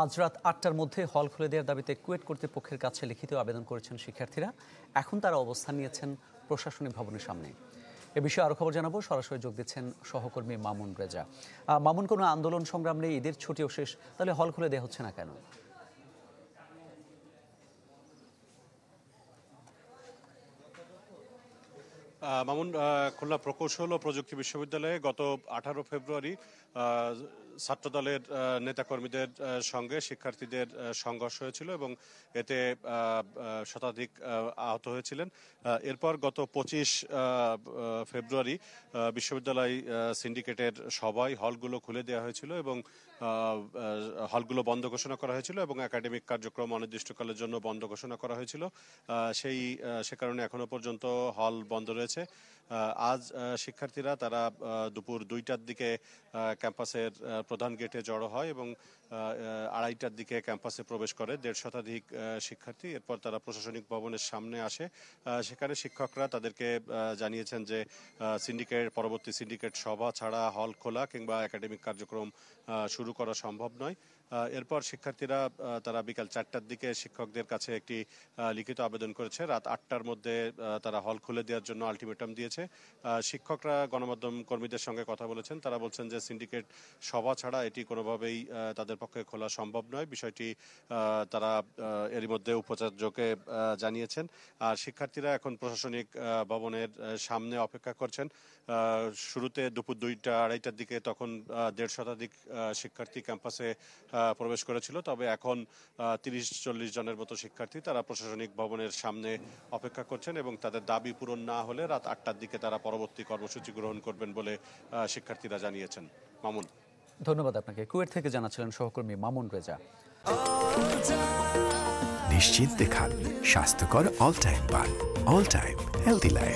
আজ রাত ৮টার মধ্যে হল খুলে দেওয়ার দাবিতে কুয়েট কর্তৃপক্ষের কাছে লিখিত আবেদন করেছেন শিক্ষার্থীরা। এখন তারা অবস্থান নিয়েছেন প্রশাসনিক ভবনের সামনে। এ বিষয়ে আরও খবর জানাবো, সরাসরি যোগ দিচ্ছেন সহকর্মী মামুন রেজা। মামুন, কোনো আন্দোলন সংগ্রাম নেই, ঈদের ছুটিও শেষ, তাহলে হল খুলে দেওয়া হচ্ছে না কেন? মামুন, খুলনা প্রকৌশল ও প্রযুক্তি বিশ্ববিদ্যালয়ে গত 18 ফেব্রুয়ারি ছাত্রদলের নেতাকর্মীদের সঙ্গে শিক্ষার্থীদের সংঘর্ষ হয়েছিল এবং এতে শতাধিক আহত হয়েছিলেন। এরপর গত 25 ফেব্রুয়ারি বিশ্ববিদ্যালয় সিন্ডিকেটের সভায় হলগুলো খুলে দেওয়া হয়েছিল এবং হলগুলো বন্ধ ঘোষণা করা হয়েছিল এবং একাডেমিক কার্যক্রম অনির্দিষ্টকালের জন্য বন্ধ ঘোষণা করা হয়েছিল। সে কারণে এখনো পর্যন্ত হল বন্ধ রয়েছে। আজ শিক্ষার্থীরা তারা দুপুর 2টার দিকে ক্যাম্পাসের প্রধান গেটে জড়ো হয় এবং 2:30টার দিকে ক্যাম্পাসে প্রবেশ করে 150 শতাধিক শিক্ষার্থী। এরপর তারা প্রশাসনিক ভবনের সামনে আসে। সেখানে শিক্ষকরা তাদেরকে জানিয়েছেন যে পরবর্তী সিন্ডিকেট সভা ছাড়া হল খোলা কিংবা একাডেমিক কার্যক্রম শুরু করা সম্ভব নয়। এরপর শিক্ষার্থীরা তারা বিকাল 4টার দিকে শিক্ষকদের কাছে একটি লিখিত আবেদন করেছে। রাত 8টার মধ্যে তারা হল খুলে দেওয়ার জন্য আলটিমেটাম দিয়েছে। শিক্ষকরা গণমাধ্যম কর্মীদের সঙ্গে কথা বলেছেন। তারা বলছেন যে সিন্ডিকেট সভা ছাড়া এটি কোনোভাবেই তাদের পক্ষে খোলা সম্ভব নয়। বিষয়টি তারা এরই মধ্যে উপাচার্যকে জানিয়েছেন। আর শিক্ষার্থীরা এখন প্রশাসনিক ভবনের সামনে অপেক্ষা করছেন। শুরুতে দুপুর 2টা 2:30টার দিকে তখন 150 শতাধিক শিক্ষার্থী ক্যাম্পাসে প্রবেশ করেছিল, তবে এখন 30-40 জনের মতো শিক্ষার্থী তারা প্রশাসনিক ভবনের সামনে অপেক্ষা করছেন এবং তাদের দাবি পূরণ না হলে রাত 8টার দিকে তারা পরবর্তী কর্মসূচি গ্রহণ করবেন বলে শিক্ষার্থীরা জানিয়েছেন। মামুন, ধন্যবাদ আপনাকে। কুয়েট থেকে জানাচ্ছিলেন সহকর্মী মামুন রেজা। নিশ্চিন্তে খান স্বাস্থ্যকর অল টাইম পান, অল টাইম হেলদি লাইফ।